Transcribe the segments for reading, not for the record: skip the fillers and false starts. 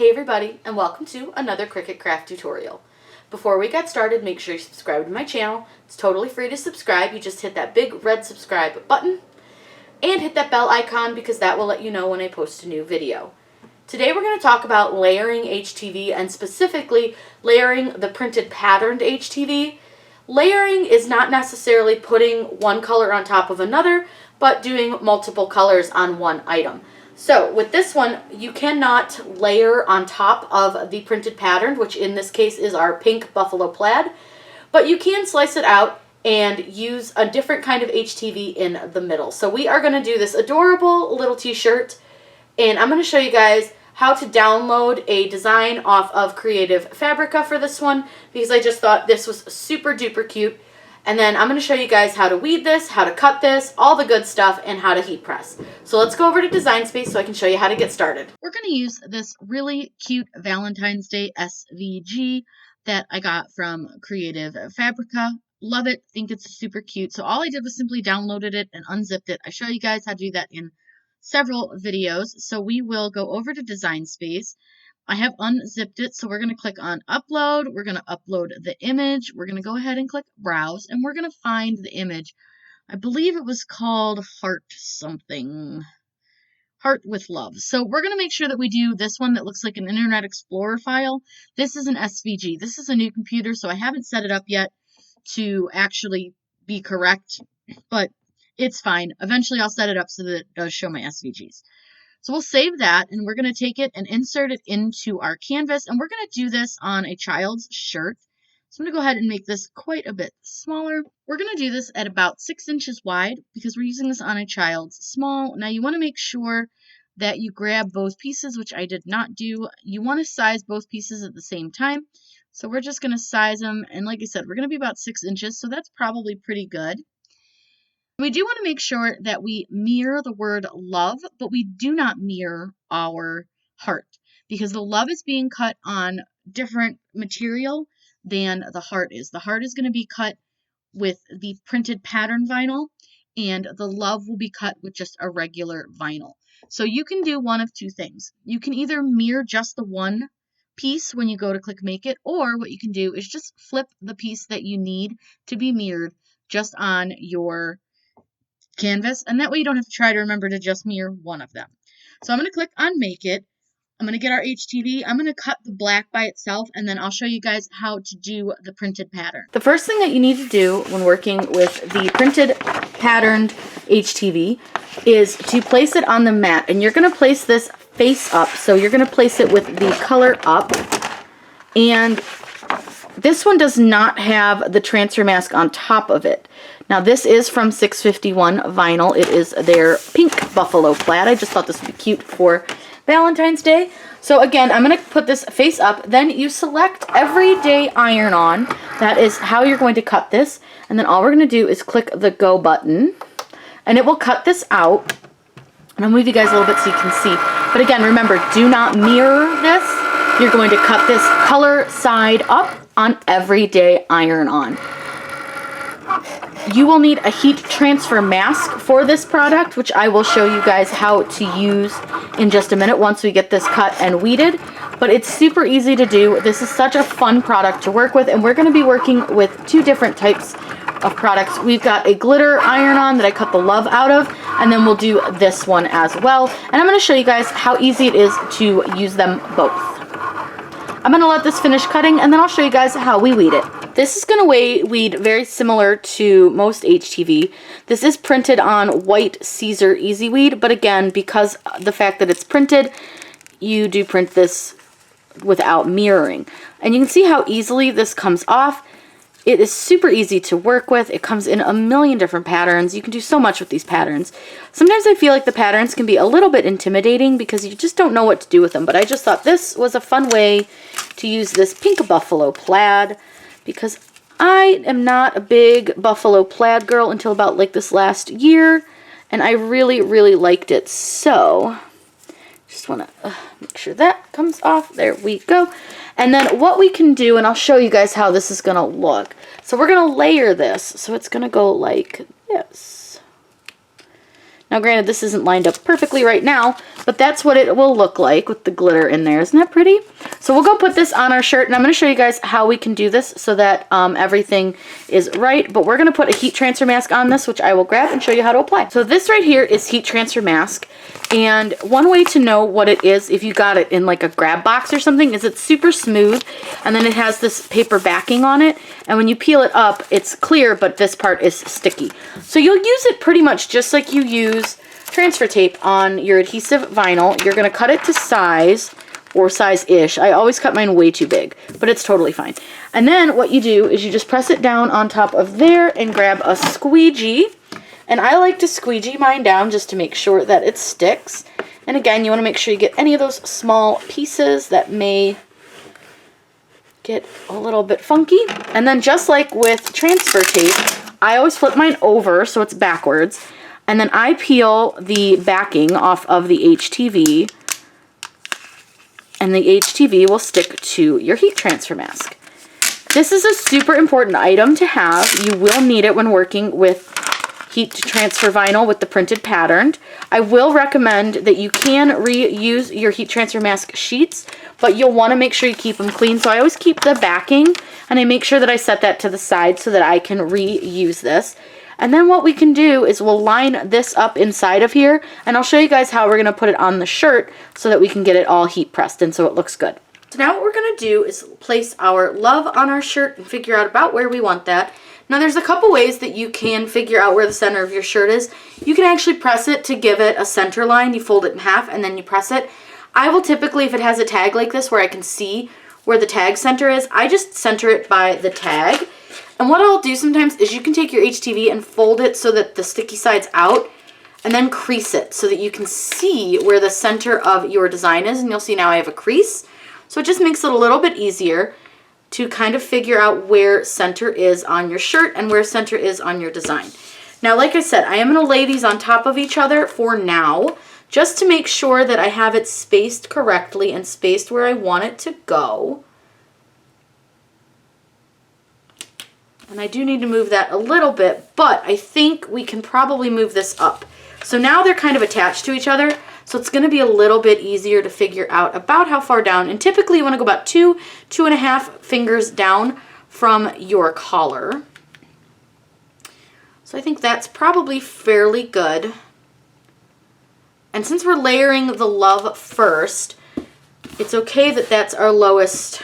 Hey everybody, and welcome to another Cricut craft tutorial. Before we get started, make sure you subscribe to my channel. It's totally free to subscribe. You just hit that big red subscribe button and hit that bell icon because that will let you know when I post a new video. Today we're going to talk about layering HTV and specifically layering the printed patterned HTV. Layering is not necessarily putting one color on top of another, but doing multiple colors on one item. So with this one, you cannot layer on top of the printed pattern, which in this case is our pink buffalo plaid, but you can slice it out and use a different kind of HTV in the middle. So we are going to do this adorable little t-shirt, and I'm going to show you guys how to download a design off of Creative Fabrica for this one, because I just thought this was super duper cute. And then I'm going to show you guys how to weed this, how to cut this, all the good stuff, and how to heat press. So let's go over to Design Space so I can show you how to get started. We're going to use this really cute Valentine's Day SVG that I got from Creative Fabrica. Love it. Think it's super cute. So all I did was simply downloaded it and unzipped it. I show you guys how to do that in several videos. So we will go over to Design Space. I have unzipped it, so we're going to click on Upload. We're going to upload the image. We're going to go ahead and click Browse, and we're going to find the image. I believe it was called Heart something. Heart with Love. So we're going to make sure that we do this one that looks like an Internet Explorer file. This is an SVG. This is a new computer, so I haven't set it up yet to actually be correct, but it's fine. Eventually I'll set it up so that it does show my SVGs. So we'll save that, and we're going to take it and insert it into our canvas, and we're going to do this on a child's shirt. So I'm going to go ahead and make this quite a bit smaller. We're going to do this at about 6 inches wide because we're using this on a child's small. Now you want to make sure that you grab both pieces, which I did not do. You want to size both pieces at the same time. So we're just going to size them, and like I said, we're going to be about 6 inches, so that's probably pretty good. We do want to make sure that we mirror the word love, but we do not mirror our heart because the love is being cut on different material than the heart is. The heart is going to be cut with the printed pattern vinyl, and the love will be cut with just a regular vinyl. So you can do one of two things. You can either mirror just the one piece when you go to click Make It, or what you can do is just flip the piece that you need to be mirrored just on your canvas, and that way you don't have to try to remember to just mirror one of them. So I'm going to click on Make It. I'm going to get our HTV. I'm going to cut the black by itself, and then I'll show you guys how to do the printed pattern. The first thing that you need to do when working with the printed patterned HTV is to place it on the mat, and you're going to place this face up. So you're going to place it with the color up, and this one does not have the transfer mask on top of it. Now this is from 651 vinyl. It is their pink buffalo plaid. I just thought this would be cute for Valentine's Day. So again, I'm going to put this face up. Then you select Everyday Iron On. That is how you're going to cut this. And then all we're going to do is click the Go button. And it will cut this out. And I'll move you guys a little bit so you can see. But again, remember, do not mirror this. You're going to cut this color side up on Everyday Iron On. You will need a heat transfer mask for this product, which I will show you guys how to use in just a minute once we get this cut and weeded. But it's super easy to do. This is such a fun product to work with, and we're going to be working with two different types of products. We've got a glitter iron-on that I cut the love out of, and then we'll do this one as well. And I'm going to show you guys how easy it is to use them both. I'm going to let this finish cutting, and then I'll show you guys how we weed it. This is going to weed very similar to most HTV. This is printed on white Caesar Easy Weed, but again, because the fact that it's printed, you do print this without mirroring. And you can see how easily this comes off. It is super easy to work with. It comes in a million different patterns. You can do so much with these patterns. Sometimes I feel like the patterns can be a little bit intimidating because you just don't know what to do with them, but I just thought this was a fun way to use this pink buffalo plaid, because I am not a big buffalo plaid girl until about like this last year, and I really, really liked it. So just want to make sure that comes off. There we go. And then what we can do, and I'll show you guys how this is going to look. So we're going to layer this. So it's going to go like this. Now granted, this isn't lined up perfectly right now, but that's what it will look like with the glitter in there. Isn't that pretty? So we'll go put this on our shirt, and I'm going to show you guys how we can do this so that everything is right. But we're going to put a heat transfer mask on this, which I will grab and show you how to apply. So this right here is heat transfer mask. And one way to know what it is, if you got it in like a grab box or something, is it's super smooth, and then it has this paper backing on it, and when you peel it up, it's clear, but this part is sticky. So you'll use it pretty much just like you use transfer tape on your adhesive vinyl. You're going to cut it to size, or size-ish. I always cut mine way too big, but it's totally fine. And then what you do is you just press it down on top of there and grab a squeegee. And I like to squeegee mine down just to make sure that it sticks. And again, you want to make sure you get any of those small pieces that may get a little bit funky. And then just like with transfer tape, I always flip mine over so it's backwards. And then I peel the backing off of the HTV. And the HTV will stick to your heat transfer mask. This is a super important item to have. You will need it when working with heat transfer vinyl with the printed pattern. I will recommend that you can reuse your heat transfer mask sheets, but you'll want to make sure you keep them clean. So I always keep the backing, and I make sure that I set that to the side so that I can reuse this. And then what we can do is we'll line this up inside of here, and I'll show you guys how we're going to put it on the shirt so that we can get it all heat pressed and so it looks good. So now what we're going to do is place our love on our shirt and figure out about where we want that. Now there's a couple ways that you can figure out where the center of your shirt is. You can actually press it to give it a center line. You fold it in half and then you press it. I will typically, if it has a tag like this where I can see where the tag center is, I just center it by the tag. And what I'll do sometimes is you can take your HTV and fold it so that the sticky side's out, and then crease it so that you can see where the center of your design is. And you'll see now I have a crease. So it just makes it a little bit easier to kind of figure out where center is on your shirt and where center is on your design. Now, like I said, I am going to lay these on top of each other for now, just to make sure that I have it spaced correctly and spaced where I want it to go. And I do need to move that a little bit, but I think we can probably move this up. So now they're kind of attached to each other, so it's going to be a little bit easier to figure out about how far down. And typically you want to go about 2.5 fingers down from your collar. So I think that's probably fairly good. And since we're layering the love first, it's okay that that's our lowest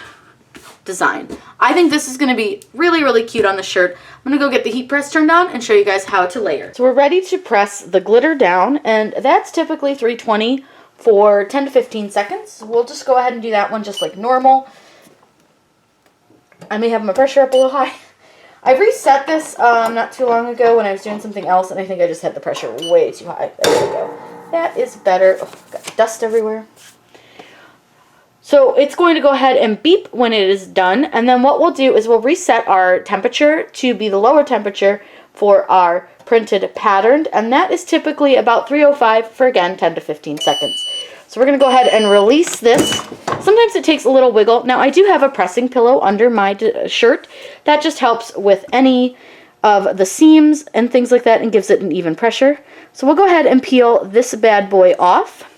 design. I think this is going to be really, really cute on the shirt. I'm going to go get the heat press turned on and show you guys how to layer. So we're ready to press the glitter down, and that's typically 320 for 10 to 15 seconds. We'll just go ahead and do that one just like normal. I may have my pressure up a little high. I reset this not too long ago when I was doing something else, and I think I just had the pressure way too high. There we go. That is better. Oh, got dust everywhere. So it's going to go ahead and beep when it is done, and then what we'll do is we'll reset our temperature to be the lower temperature for our printed pattern, and that is typically about 305 for, again, 10 to 15 seconds. So we're going to go ahead and release this. Sometimes it takes a little wiggle. Now I do have a pressing pillow under my shirt. That just helps with any of the seams and things like that and gives it an even pressure. So we'll go ahead and peel this bad boy off.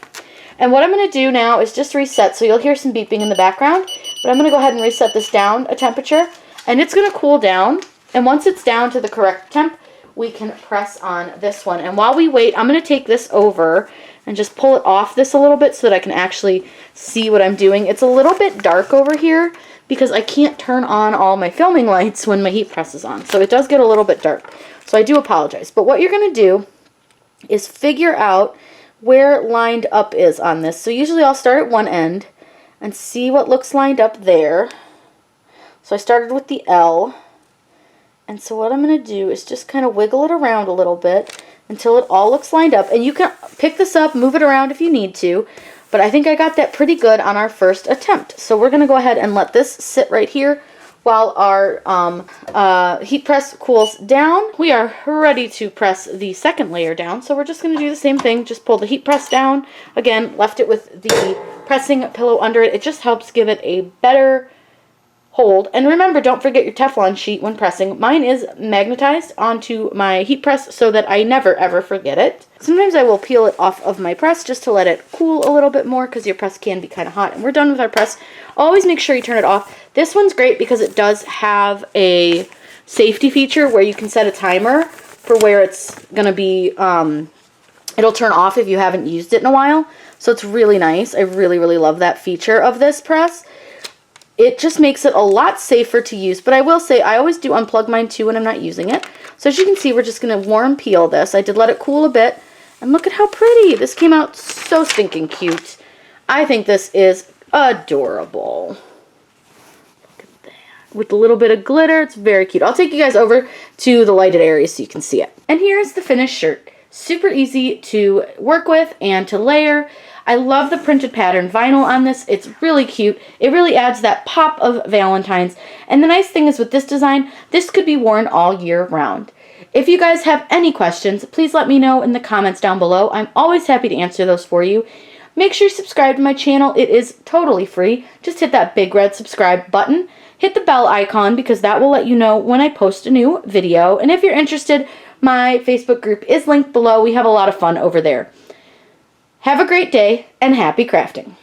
And what I'm going to do now is just reset, so you'll hear some beeping in the background, but I'm going to go ahead and reset this down a temperature, and it's going to cool down, and once it's down to the correct temp, we can press on this one. And while we wait, I'm going to take this over and just pull it off this a little bit so that I can actually see what I'm doing. It's a little bit dark over here because I can't turn on all my filming lights when my heat press is on, so it does get a little bit dark. So I do apologize, but what you're going to do is figure out where lined up is on this. So usually I'll start at one end and see what looks lined up there. So I started with the L, and so what I'm going to do is just kind of wiggle it around a little bit until it all looks lined up. And you can pick this up, move it around if you need to, but I think I got that pretty good on our first attempt. So we're going to go ahead and let this sit right here while our heat press cools down. We are ready to press the second layer down, so we're just going to do the same thing. Just pull the heat press down. Again, left it with the pressing pillow under it. It just helps give it a better hold. And remember, don't forget your Teflon sheet when pressing. Mine is magnetized onto my heat press so that I never ever forget it. Sometimes I will peel it off of my press just to let it cool a little bit more because your press can be kind of hot. And we're done with our press. Always make sure you turn it off. This one's great because it does have a safety feature where you can set a timer for where it's going to be, it'll turn off if you haven't used it in a while. So it's really nice. I really, really love that feature of this press. It just makes it a lot safer to use, but I will say I always do unplug mine too when I'm not using it. So as you can see, we're just going to warm peel this. I did let it cool a bit, and look at how pretty. This came out so stinking cute. I think this is adorable. Look at that. With a little bit of glitter, it's very cute. I'll take you guys over to the lighted area so you can see it. And here's the finished shirt. Super easy to work with and to layer. I love the printed pattern vinyl on this. It's really cute. It really adds that pop of Valentine's. And the nice thing is with this design, this could be worn all year round. If you guys have any questions, please let me know in the comments down below. I'm always happy to answer those for you. Make sure you subscribe to my channel. It is totally free. Just hit that big red subscribe button. Hit the bell icon because that will let you know when I post a new video. And if you're interested, my Facebook group is linked below. We have a lot of fun over there. Have a great day and happy crafting.